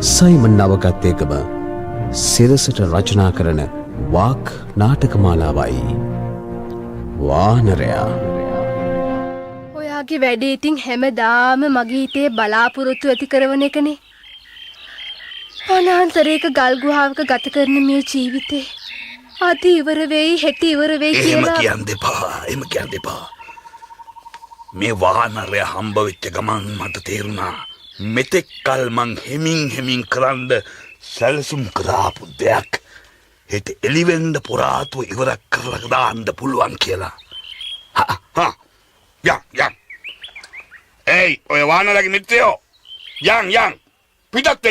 Simon නවගත්තේකම සිරසට රචනා කරන වාක් නාටක මාලාවයි වානරයා. ඔයාගේ වැඩේ ඉතින් හැමදාම මගේ හිතේ බලාපොරොත්තු ඇති කරන එකනේ. අනාන්තරයක ගල් ගුහාවක ගත කරන මේ ජීවිතේ අද ඉවර වෙයි හෙට ඉවර වෙයි කියලා. එහෙම කියන්න එපා. මේ වානරය හම්බ වෙච්ච ගමන් මට තේරුණා මෙතෙක් කල් මං හෙමින් කරන්න සැලසුම් කරාපු දෙයක් හෙට එළිවෙන්න පුරාතුව ඉවරක් කරලා දාන්න පුළුවන් කියලා. යන්. ඒයි ඔය වානරගේ මිත්‍රයෝ යන් පිටත්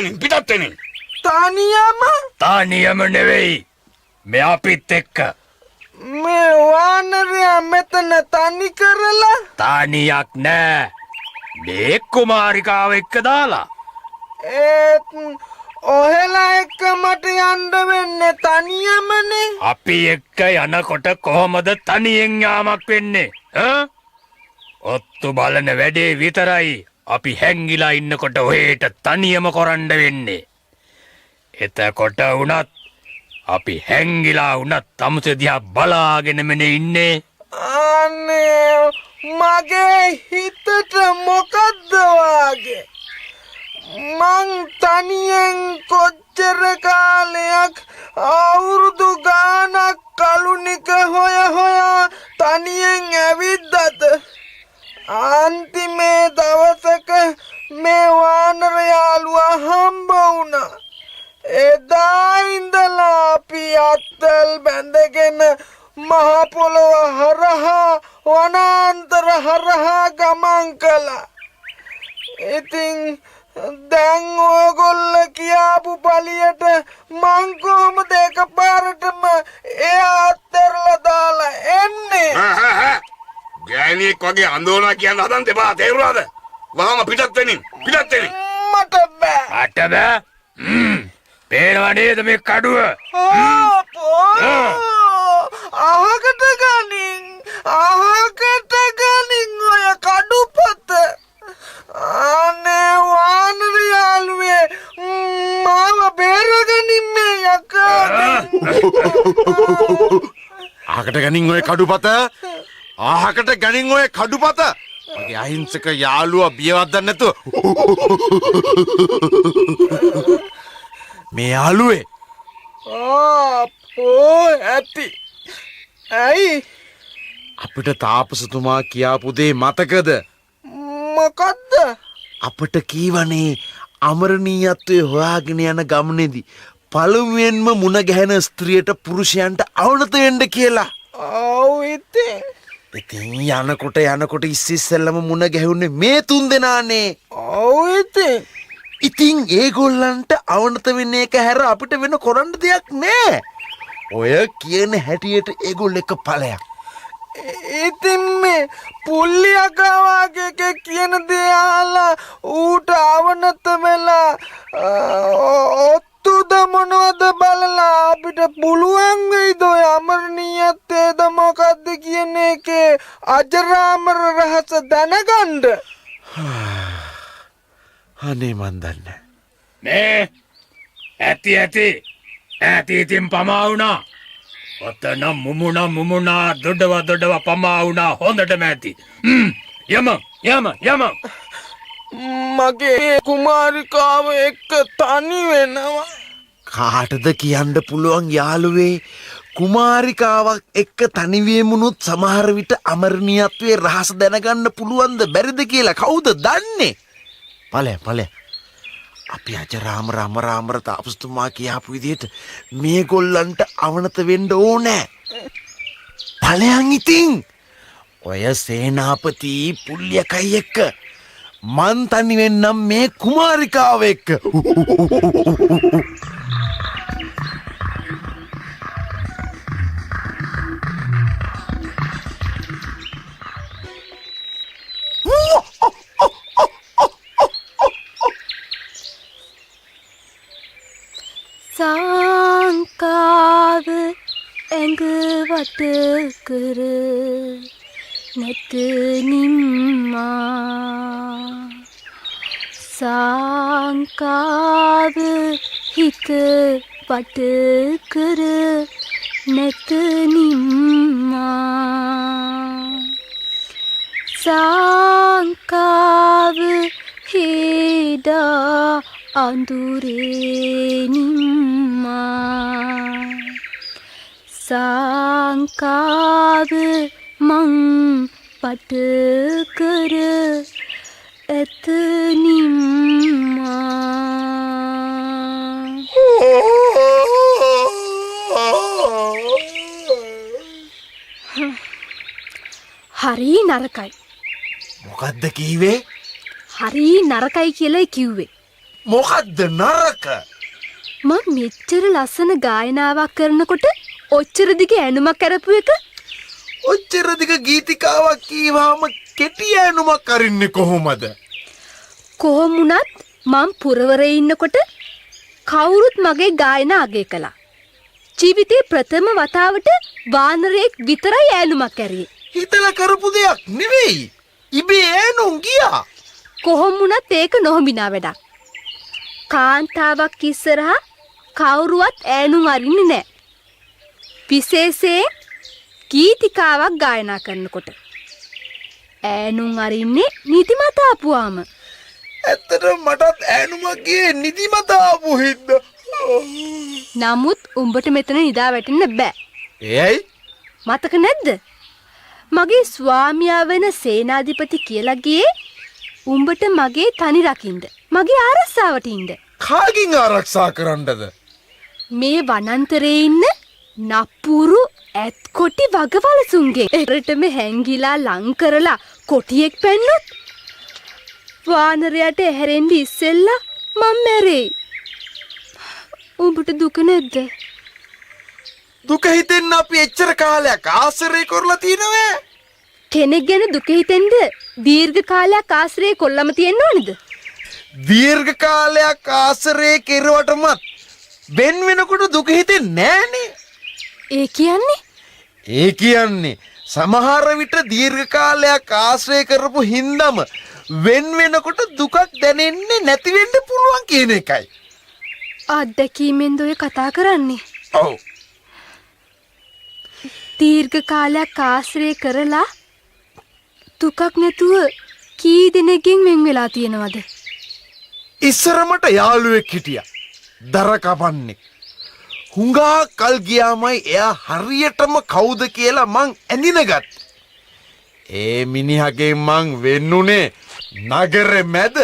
වෙනින්. තානියම නෙවෙයි මේ අපිත් එක්ක. මේ වානරයා මෙතන තනි කරලා තානියක් නෑ මේ කුමාරිකාව එක්ක දාලා. ඒත් ඔහෙලා එක්ක මට යන්න වෙන්නේ තනියමනේ. අපි එක්ක යනකොට කොහොමද තනියෙන් යාමක් වෙන්නේ? ඔත්තු බලන වැඩේ විතරයි අපි හැංගිලා ඉන්නකොට ඔහෙට තනියම කරන්න වෙන්නේ. එතකොට වුණත් අපි හැංගිලා වුණත් තමුසේ දිහා බලාගෙනමනේ ඉන්නේ. අනේ මගේ හිතට මොකද්ද වාගේ? මං තනියෙන් කොච්චර කාලයක් අවුරුදු ගානක් කලුනික හොයා තනියෙන් ඇවිද්දද? අන්තිමේ දවසක මේ වානර යාළුවා හම්බ වුණා. එදා ඉඳලා අපි අත්තල් බැඳගෙන මහ පොළොව හරහා වනාන්තර හරහා ගමන් කළා. ඉතින් දැන් ඔයගොල්ල කියාපු පලියට මං කොහොමද එකපාරටම එයා අත්හැරලා දාලා එන්නේ? ගෑණියෙක් වගේ අඳෝනා කියන්න හදන්න එපා තේරුණාද? වහම පිටත් වෙනින්. මට බෑ. පේනවා නේද මේ කඩුව? අහකට ගනින් ඔය කඩුපත. අනේ වානර යාළුවේ මාව බේරගනින් මේ යකා. අහකට ගනින් ඔය කඩුපත. මගේ අහිංසක යාළුවා බියවත් දන්නේ නැතුව. මේ යාළුවේ ඇති. ඇයි අපිට තාපසතුමා කියාපු දේ මතකද? මොකද්ද? අපට කීවනේ අමරණීයත්වයේ හොයාගෙන යන ගමනේදී පළමුවෙන්ම මුණ ගැහෙන ස්ත්‍රියට පුරුෂයන්ට අවනත වෙන්න කියලා. ඔව් ඉතින් යනකොට ඉස්සෙල්ලම මුණ ගැහුනේ මේ තුන් දෙනානේ. ඔව් ඉතින් ඒගොල්ලන්ට අවනත වෙන එක හැර අපිට වෙන කරන්න දෙයක් නෑ. ඔය කියන හැටියට ඒගොල්ලෝ එක ඵලයක්. ඉතින් මේ පුල්ලියකවාගේ කියන දේ අහලා ඌට අවනත වෙලා ඔත්තුද මොනවද බලලා අපිට පුළුවන් වෙයිද ඔය අමරණීයත්වයේද මොකද්ද කියන එකේ අජරාමර රහස දැනගන්න? අනේ මන් දන්නේ මේ ඇති ඉතින් පමා වුණා. ඔතන මුමුණා දොඩව පමා වුණා හොඳටම ඇති. යම මගේ කුමාරිකාව එක්ක තනි වෙනවා. කාටද කියන්න පුළුවන් යාළුවේ? කුමාරිකාවක් එක්ක තනිවීමුණුත් සමහර විට අමරණීයත්වයේ රහස දැනගන්න පුළුවන්ද බැරිද කියලා කවුද දන්නේ? ඵලය අපි අජරාමර තාපසතුමා කියාපු විදිහට මේගොල්ලන්ට අවනත වෙන්න ඕනේ. ඵලයන් ඉතින් ඔය සේනාපති පුල්ලියකයි එක්ක මන් තනි වෙන්නම් මේ කුමාරිකාව එක්ක. සංකාව ඇඟ වට කර නැත නිම්මා සංකාව හිත වට කර නැත නිම්මා සංකාව හේදා අඳුරේ නිම්මා සංකාව මං පට කර ඇත නිම්මා හරි නරකයි. මොකද්ද කීවේ? හරි නරකයි කියලා කිව්වේ. මොකද්ද නරක? මම මෙච්චර ලස්සන ගායනාවක් කරනකොට ඔච්චර දිග ඇනුමක් කරපු එක ඔච්චර දිග ගීතිකාවක් කීවාම කෙටි ඇනුමක් අරින්නේ කොහොමද? කොහොම වුණත් මම පුරවරේ ඉන්නකොට කවුරුත් මගේ ගායනා අගය කළා. ජීවිතේ ප්‍රථම වතාවට වානරයෙක් විතරයි ඇනුමක් කැරියේ. හිතලා කරපු දෙයක් නෙවෙයි. ඉබේ ඇනුම් ගියා. කොහොම වුණත් ඒක නොහොඹිනා වැඩක්. කාන්තාවක් ඉස්සරහා කවුරුවත් ඈනුම් අරින්නේ නැහැ. විශේෂයෙන් ගීතිකාවක් ගායනා කරනකොට. ඈනුම් අරින්නේ නිදිමත ආපුවාම. ඇත්තටම මටත් ඈනුමක් ගියේ නිදිමත ආපු හින්දා. නමුත් උඹට මෙතන නිදා වැටෙන්න බෑ. ඒයි මතක නැද්ද? මගේ ස්වාමියා වෙන සේනාධිපති කියලා ගියේ උඹට මගේ තනි රකින්න. මගේ ආරක්ෂාවට ඉන්න. කාගෙන් ආරක්ෂා කරන්නද? මේ වනාන්තරයේ ඉන්න නපුරු ඇත් කොටි වගවලසුන්ගේ එරටම හැංගිලා ලං කරලා කොටියෙක් පැන්නොත් වානරයට ඇහැරෙන්න ඉස්සෙල්ලා මම මැරෙයි. උඹට දුක නැද්ද? දුක හිතෙන්න අපි එච්චර කාලයක් ආශ්‍රය කරලා තිනවේ. කෙනෙක් ගැන දුක හිතෙන්ද දීර්ඝ කාලයක් ආශ්‍රය කොල්ලම තියෙන්න ඕනේද? දීර්ඝ කාලයක් ආශ්‍රය කෙරුවටමත් වෙන වෙනකොට දුක හිතෙන්නේ නෑනේ. ඒ කියන්නේ සමහර විට දීර්ඝ කාලයක් ආශ්‍රය කරපු හින්දම වෙන වෙනකොට දුකක් දැනෙන්නේ නැති වෙන්න පුළුවන් කියන එකයි. අත්දැකීමෙන්ද ඔය කතා කරන්නේ? ඔව්. දීර්ඝ කාලයක් ආශ්‍රය කරලා දුකක් නැතුව කී දෙනෙක්ගෙන් වෙන් වෙලා තියෙනවද? ඉස්සරමට යාළුවෙක් හිටියා. දර කපන්නේ. හුඟා කල් ගියාමයි එයා හරියටම කවුද කියලා මං ඇඳිනගත්. ඒ මිනිහගේ මං වෙන්නුනේ නගරෙ මැද.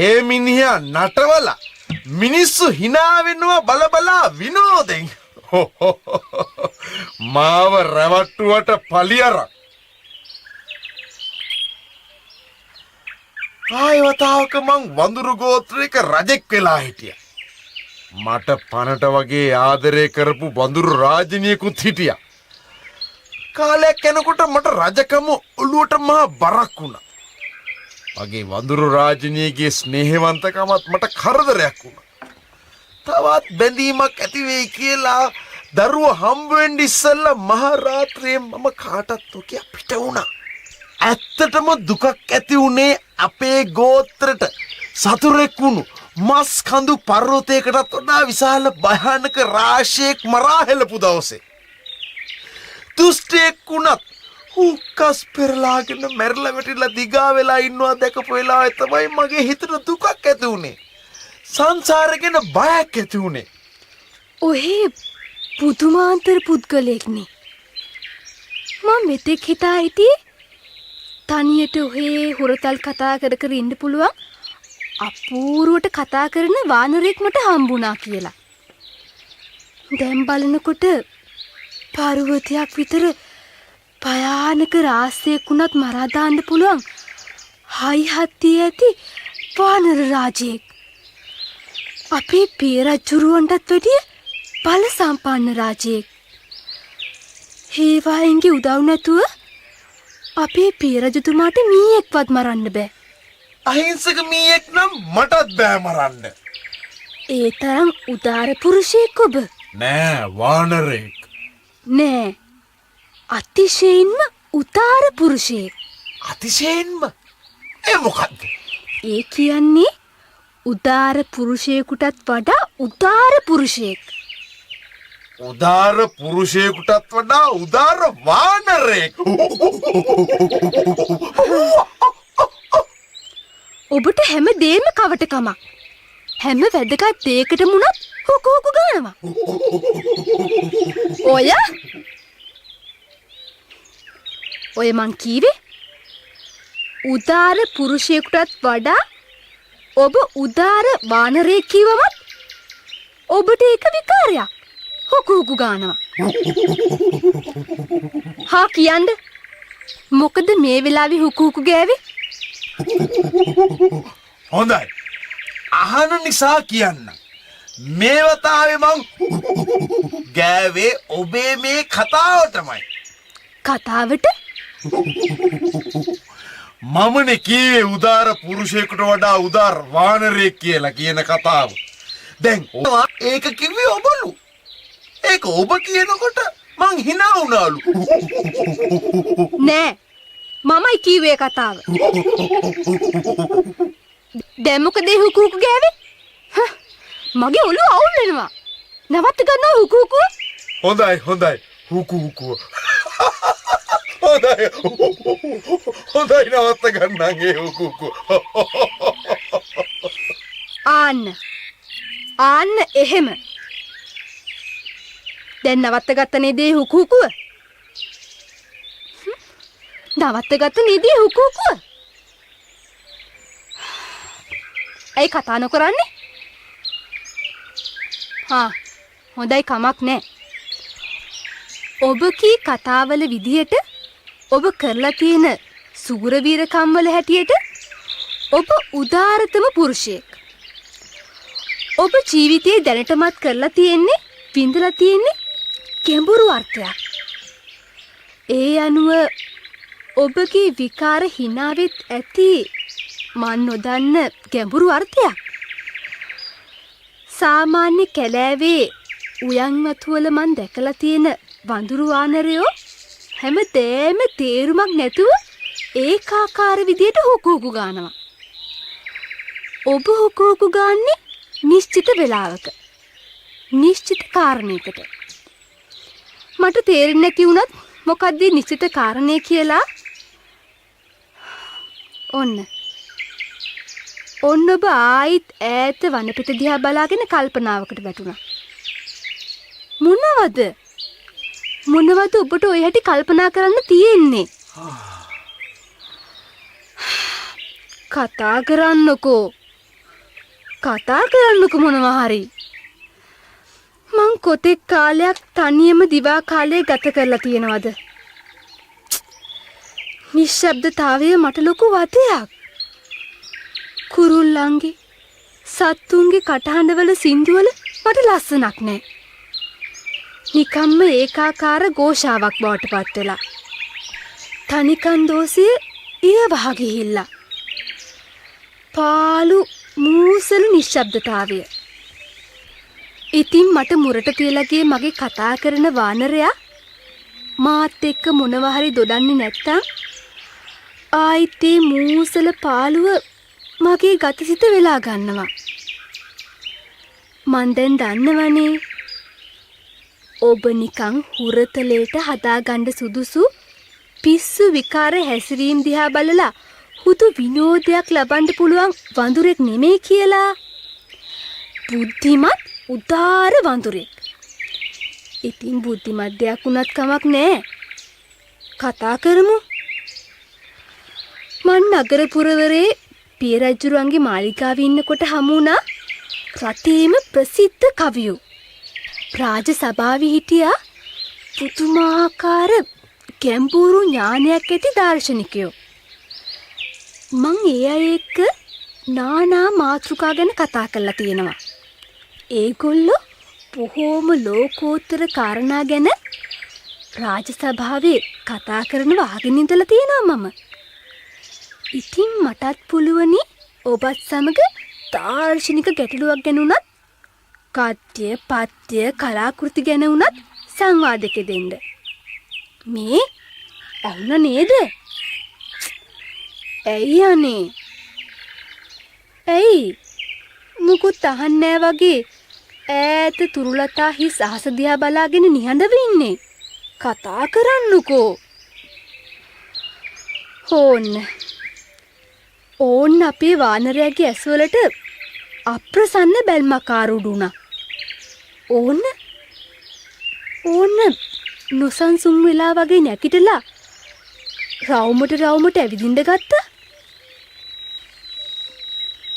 ඒ මිනිහා නටවලා මිනිස්සු hina වෙනවා බලබලා විනෝදෙන්. මාව රැවට්ටුවට පලියරක්. ආයවතාවක මං වඳුරු ගෝත්‍රයක රජෙක් වෙලා හිටියා. මට පනට වගේ ආදරය කරපු වඳුරු රාජිනියකුත් හිටියා. කාලයක් යනකොට මට රජකම ඔළුවට මහා බරක් වුණා. මගේ වඳුරු රාජිනියගේ ස්නේහවන්තකමත් මට කරදරයක් වුණා. තවත් බැඳීමක් ඇති වෙයි කියලා දරුව හම්බ වෙන්න ඉස්සෙල්ලා මහ රාත්‍රියේ මම කාටත් ඔකිය පිට වුණා. ඇත්තටම දුකක් ඇති උනේ අපේ ගෝත්‍රයට සතුරෙක් වුණු මස් කඳු පර්වතයකටත් වඩා විශාල භයානක රාශියක් මරා හෙළපු දවසේ. දුෂ්ටයෙක් වුණත් හුක්කස් පෙරලාගෙන මැරලා වැටිලා දිගා වෙලා ඉන්නවා දැකපු වෙලාවේ තමයි මගේ හිතට දුකක් ඇති උනේ. සංසාරේ ගැන බයක් ඇති උනේ. ඔහේ පුදුමාන්තර පුද්ගලෙක්නේ. මම මෙතෙක් හිතා හිටියේ තනියට ඔහේ හුරතල් කතා කර කර ඉන්න පුළුවන් අපූර්වට කතා කරන වානරෙක් මට හම්බුණා කියලා. දැන් බලනකොට පර්වතයක් විතර භයානක රාශියක් උනත් මරා දාන්න පුළුවන් හයි හත්තිය ඇති වානර රාජයෙක්. අපේ පියරජුරුවන්ටත් වැඩිය බල සම්පන්න රාජයෙක්. හේවායින්ගේ උදව් නැතුව අපේ පියරජතුමාට මීයෙක්වත් මරන්න බෑ. අහිංසක මීයෙක් නම් මටත් බෑ මරන්න. ඒ තරම් උදාර පුරුෂයෙක් ඔබ. නෑ වානරෙක්. නෑ අතිශයින්ම උදාර පුරුෂයෙක්. අතිශයින්ම? ඒ මොකද්ද? ඒ කියන්නේ උදාර පුරුෂයෙකුටත් වඩා උදාර පුරුෂයෙක්. උදාර පුරුෂයෙකුටත් වඩා උදාර වානරයෙක්. ඔබට හැම දේම කවටකමක්. හැම වැදගත් දෙයකටම උනත් හුකු හුකු ගන්නවා. ඔය මං කීවේ උදාර පුරුෂයෙකුටත් වඩා ඔබ උදාර වානරයෙක් කිව්වමත් ඔබට ඒක විකාරයක්. හුකු හුකු ගන්නවා. හා කියන්න. මොකද මේ වෙලාවේ හුකු හුකු ගෑවේ? හොඳයි. අහන නිසා කියන්න. මේ වතාවේ මං ගෑවේ ඔබේ මේ කතාවටමයි. කතාවට? මමනේ කීවේ උදාර පුරුෂයෙකුට වඩා උදාර වානරයෙක් කියලා කියන කතාව. දැන් ඒක කිව්වේ ඔබලු. ඒක ඔබ කියනකොට මං hina වුණාලු. නෑ. මමයි කිව්වේ කතාව. දැන් මොකද හුකු හුකු ගෑවේ? මගේ ඔළුව අවුල් වෙනවා. නවත්ත ගන්නවා හුකු හුකු. හොඳයි. හුකු හුකු. හොඳයි නවත්ත ගන්නගේ හුකු හුකු. ආන්න එහෙම. දැන් නවත්ත ගත්ත නේද හුකු හුකුව? නවත්ත ගත්ත නේද හුකු හුකුව? ඇයි කතා නොකරන්නේ? හොඳයි කමක් නෑ. ඔබ කී කතාවල විදියට ඔබ කරලා තියෙන සූරවීරකම් වල හැටියට ඔබ උදාරතම පුරුෂයෙක්. ඔබ ජීවිතේ දැනටමත් කරලා තියෙන්නේ විඳලා තියෙන්නේ ගැඹුරු අර්ථයක්. ඒ අනුව ඔබගේ විකාර හිනාවෙත් ඇති මන් නොදන්න ගැඹුරු අර්ථයක්. සාමාන්‍ය කැලෑවේ උයන් වතුවල මන් දැකලා තියෙන වඳුරු වානරයෝ හැමදේම තේරුමක් නැතුව ඒකාකාර විදියට හුකු හුකු ගන්නවා. ඔබ හුකු හුකු ගන්නේ නිශ්චිත වෙලාවක. නිශ්චිත කාරණයකට. මට තේරෙන්නේ නැති වුණත් මොකද්ද නිශ්චිත කාරණේ කියලා? ඔන්න ඔබ ආයිත් ඈත වනපිට දිහා බලාගෙන කල්පනාවකට වැටුණා. මොනවද ඔබට ඔය හැටි කල්පනා කරන්න තියෙන්නේ? කතා කරන්නකෝ මොනවා හරි. මං කොතෙක් කාලයක් තනියම දිවා කාලය ගත කරලා තියෙනවද? නිශ්ශබ්දතාවය මට ලොකු වතයක්. කුරුල්ලන්ගේ සත්තුන්ගේ කටහඬවල සින්දුවල මට ලස්සනක් නෑ. නිකම්ම ඒකාකාර ഘോഷාවක් බවට පත් වෙලා. තනිකන් දෝසිය ඉවහ ගිහිල්ලා. පාළු මූසලු නිශ්ශබ්දතාවය. ඉතින් මට මුරට තියලා ගියේ මගේ කතා කරන වානරයා මාත් එක්ක මොනවා හරි දොඩන්නේ නැත්තම් ආයිත් ඒ මූසල පාළුව මගේ ගතසිත වෙලා ගන්නවා. මන් දැන් දන්නවනේ ඔබ නිකන් හුරතලේට හදාගන්න සුදුසු පිස්සු විකාර හැසිරීම් දිහා බලලා හුදු විනෝදයක් ලබන්න පුළුවන් වඳුරෙක් නෙමෙයි කියලා. බුද්ධිමත් උදාර වඳුරෙක්. ඉතින් බුද්ධිමත් දෙයක් වුණත් කමක් නෑ. කතා කරමු. මන් නගර පුරවරේ පිය රජුරුවන්ගේ මාලිගාවේ ඉන්නකොට හමු වුණා රටේම ප්‍රසිද්ධ කවියෝ. රාජ සභාවේ හිටියා පුදුමාකාර ගැඹුරු ඥානයක් ඇති දාර්ශනිකයෝ. මං ඒ අය එක්ක නානා මාතෘකා ගැන කතා කරලා තියෙනවා. ඒගොල්ලෝ බොහෝම ලෝකෝත්තර කාරණා ගැන රාජ සභාවේ කතා කරනවා අහගෙන ඉඳලා තියෙනවා මම. ඉතින් මටත් පුළුවනි ඔබත් සමග දාර්ශනික ගැටලුවක් ගැන උනත් කත්‍ය පත්‍ය කලාකෘති ගැන උනත් සංවාදක දෙන්න. මේ ඇහුණ නේද? ඇයි අනේ? ඇයි? මුකුත් අහන්නේ වගේ ඈත තුරුලතා හිස් අහස දිහා බලාගෙන නිහඬව ඉන්නේ. කතා කරන්නකෝ. ඕන්න අපේ වානරයාගේ ඇස්වලට අප්‍රසන්න බැල්මක් ආරුඩුණා. ඕන්න නොසන්සුන් වෙලා වගේ නැකිටලා රවුමට ඇවිදින්න ගත්තා.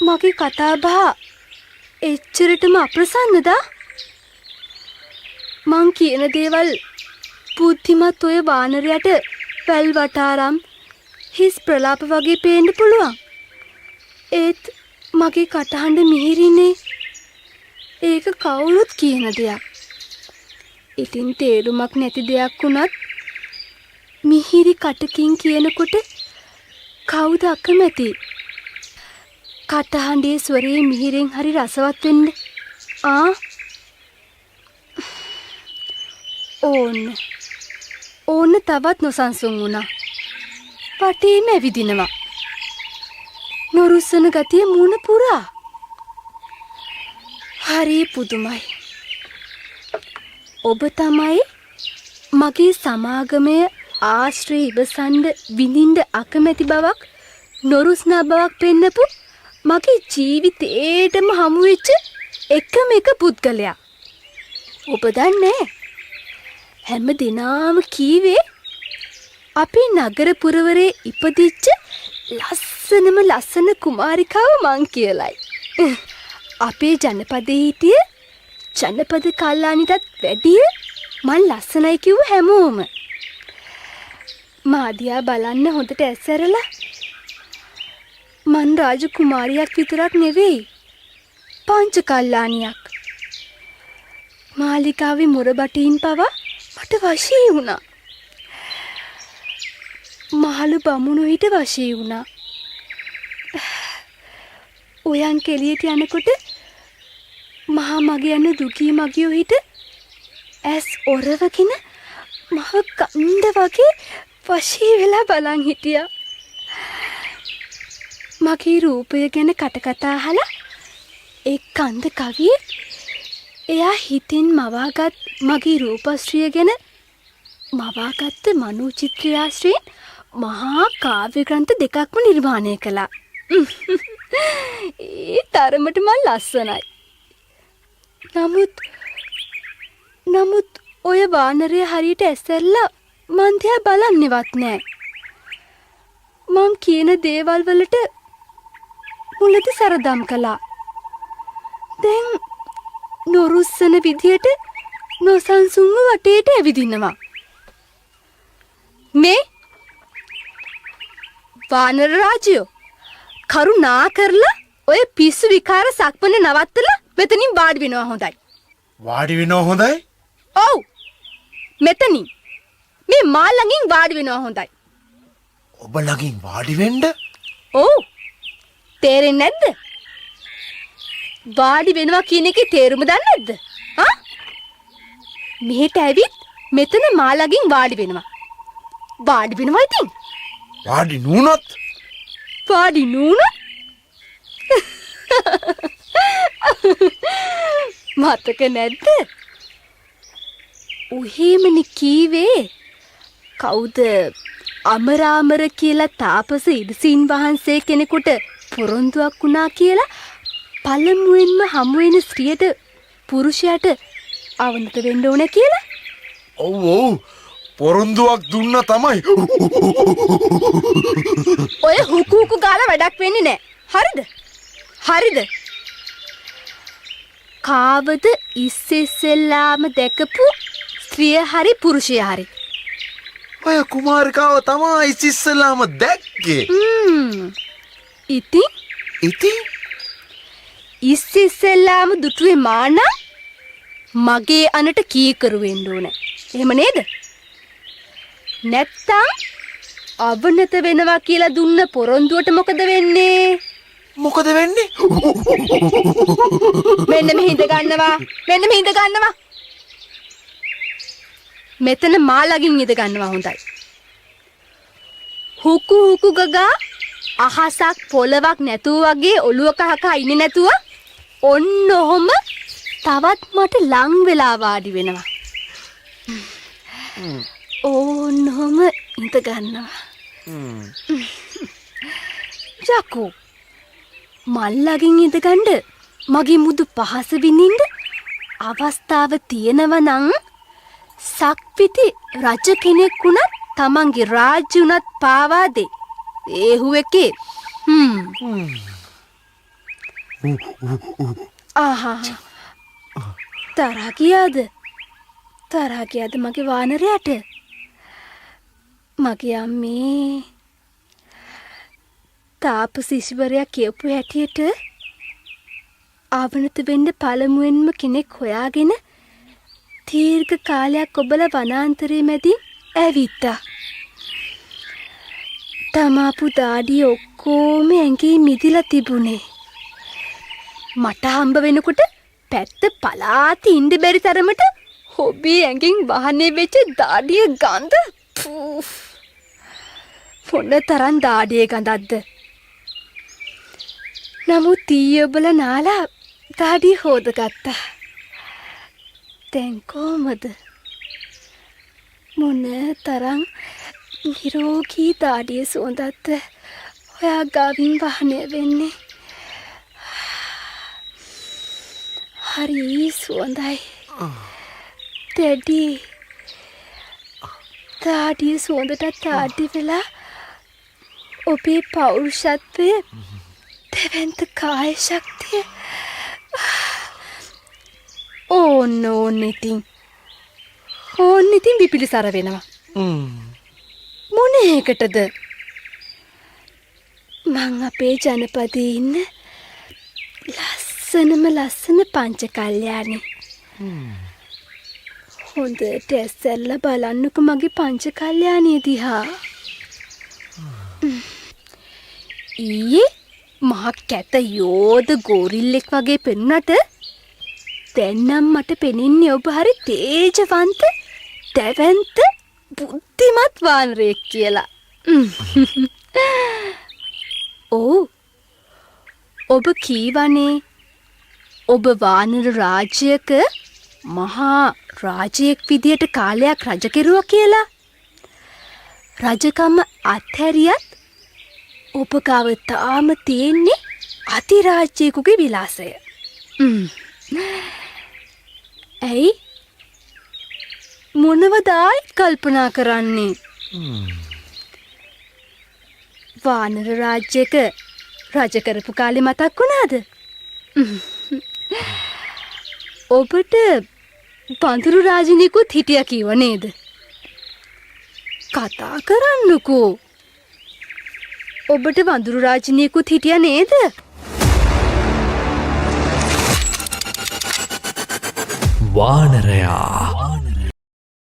මගේ කතා බහ එච්චරටම අප්‍රසන්නද? මං කියන දේවල් බුද්ධිමත් ඔය වානරයට වැල් වටාරම් හිස් ප්‍රලාප වගේ පේන්න පුළුවන්. ඒත් මගේ කටහඬ මිහිරිනේ. ඒක කවුරුත් කියන දෙයක්. ඉතින් තේරුමක් නැති දෙයක් වුණත් මිහිරි කටකින් කියනකොට කවුද අකමැති? කටහඬේ ස්වරයේ මිහිරෙන් හරි රසවත් වෙන්න. ඕන්න තවත් නොසන්සුන් වුණා. වටේම ඇවිදිනවා. නොරුස්සන ගතිය මූණ පුරා. හරි පුදුමයි. ඔබ තමයි මගේ සමාගමය ආශ්‍රය ඉවසන්ඩ විඳින්ඩ අකමැති බවක් නොරුස්නා බවක් පෙන්නපු මගේ ජීවිතේටම හමුවෙච්ච එකම එක පුද්ගලයා. ඔබ දන්නේ හැම දිනාම කීවේ අපේ නගර පුරවරේ ඉපදිච්ච ලස්සන කුමාරිකාව මං කියලයි. අපේ ජනපදයේ හිටිය ජනපද කල්ලානිටත් වැඩිය මං ලස්සනයි කිව්ව හැමෝම. මාදියා බලන්න හොඳට ඇස්සරලා මං රාජ කුමාරියක් විතරක් නෙවෙයි පංච කල්ලානියක්. මාලිකාවේ මුරබටීන් පවා මට වශී වුණා. මහලු බමුණු හිට වශී වුණා. ඔයන් කෙලියට යනකොට මහා මගේ යන දුකී මගියෝ හිට ඇස් ඔරවගෙන මහ කන්ද වගේ වශී වෙලා බලන් හිටියා. මගේ රූපය ගැන කටකතා අහලා ඒ කන්ද කවියෙක් එයා හිතෙන් මවාගත් මගේ රූපශ්‍රිය ගැන මවාගත්ත මනෝචිත්‍රාශ්‍රයෙන් මහා කාව්‍ය ග්‍රන්ථ දෙකක්ම නිර්මාණය කළා. ඒ තරමට මං ලස්සනයි. නමුත් ඔය වානරය හරියට ඇස්සැරලා මං දිහා බලන්නෙවත් නෑ. මං කියන දේවල් වලට මුලදී සරදම් කළා. දැන් නොරුස්සන විදියට නොසන්සුන්ව වටේට ඇවිදිනවා. මේ වානර රාජයෝ කරුණා කරලා ඔය පිස්සු විකාර සක්මන නවත්තලා මෙතනින් වාඩි වෙනවා හොඳයි. වාඩි වෙනවා හොඳයි? ඔව්. මෙතනින් මේ මා ළඟින් වාඩි වෙනවා හොඳයි. ඔබ ළඟින් වාඩි වෙන්න? ඔව්. තේරෙන්නේ නැද්ද? වාඩි වෙනවා කියන එකේ තේරුම දන්නේ නැද්ද? මෙහෙට ඇවිත් මෙතන මා ළඟින් වාඩි වෙනවා. වාඩි වෙනවා ඉතින්. වාඩි නුනොත්? වාඩි නුනොත්? මතක නැද්ද? උහිමනි කීවේ කවුද අමරාමර කියලා තාපස ඉදිසින් වහන්සේ කෙනෙකුට පොරොන්දුවක් වුණා කියලා පළමුවෙන්ම හමු වෙන ස්ත්‍රියට පුරුෂයාට අවනත වෙන්න ඕන කියලා? ඔව් පොරොන්දුවක් දුන්නා තමයි. ඔය හුකුහුකු ගාලා වැඩක් වෙන්නේ නැහැ. හරිද? කාවද ඉස්සෙල්ලාම දැකපු ස්ත්‍රිය හරි පුරුෂයා හරි? ඔය කුමාරිකාව තමයි ඉස්සෙල්ලාම දැක්කේ. ඉතින් ඉස්සෙල්ලාම දුටුවේ මානා මගේ අනට කීකරු වෙන්න ඕන. එහෙම නේද? නැත්තම් අවනත වෙනවා කියලා දුන්න පොරොන්දුවට මොකද වෙන්නේ? මෙන්න මෙහිඳ ගන්නවා. මෙතන මා ළඟින් ඉඳ ගන්නවා හොඳයි. හුකු ගගා අහසක් පොළවක් නැතුව වගේ ඔළුව කහක ඉන්නේ නැතුව ඔන්න ඔහොම තවත් මට ලං වෙලා වාඩි වෙනවා. ඕන්න ඔහොම ඉඳ ගන්නවා. යකෝ මල්ලගෙන් ඉඳගන්න මගේ මුදු පහස විඳින්න අවස්ථාව තියෙනව නම් සක්විති රජ කෙනෙක් වුණත් තමන්ගේ රාජ්‍ය උනත් පාවා දෙ. ඒහුවකේ ආහා තරහ ගියාද මගේ වානරයට? මගේ අම්මේ තාපසිෂ්වරයා කියපු හැටියට ආවනත වෙන්න පළමුවෙන්ම කෙනෙක් හොයාගෙන දීර්ඝ කාලයක් ඔබලා වනාන්තරයේ මැදින් ඇවිත්තා. තමාපු දාඩිය ඔක්කොම ඇඟේ මිදිලා තිබුණේ. මට හම්බ වෙනකොට පැත්ත පලාති ඉන්න බැරි තරමට ඔබේ ඇඟෙන් වහනේ වෙච්ච දාඩිය ගඳ මොන තරම් දාඩිය ගඳක්ද? නමුත් ඊයේ ඔබලා නාලා දාඩිය හොදගත්තා. දැන් කොහමද? මොන තරම් නිරෝගී දාඩිය සුවඳක්ද ඔයා ගාවින් වහනය වෙන්නේ? හරි සුවඳයි. දැඩි දාඩිය සුවඳට ආඩි වෙලා ඔබේ පෞරුෂත්වය දෙවන්ත කාය ශක්තිය ඕන්න ඉතින් විපිලිසර වෙනවා. මොන එකටද? මං අපේ ජනපදයේ ඉන්න ලස්සන පංච කල්යාණි. හොඳට ඇස්සැල්ල බලන්නකෝ මගේ පංච කල්යාණිය දිහා. ඊයේ මහ කැත යෝධ ගෝරිල්ලෙක් වගේ පෙනුනට දැන් නම් මට පෙනෙන්නේ ඔබ හරි තේජවන්ත දැවැන්ත බුද්ධිමත් වානරයෙක් කියලා. ඔබ කීවනේ ඔබ වානර රාජ්‍යයක මහා රාජයෙක් විදියට කාලයක් රජ කෙරුවා කියලා. රජකම අත්හැරියත් ඔබ ගාව තාම තියෙන්නේ අතිරාජ්‍යයෙකුගේ විලාසය. ඇයි මොනවදායි කල්පනා කරන්නේ? වානර රාජ්‍යයක රජ කරපු කාලේ මතක් වුණාද? ඔබට පඳුරු රාජිනියකුත් හිටියා කිව්ව නේද? කතා කරන්නකෝ. ඔබට වඳුරු රාජිනියකුත් හිටියා නේද? වානරයා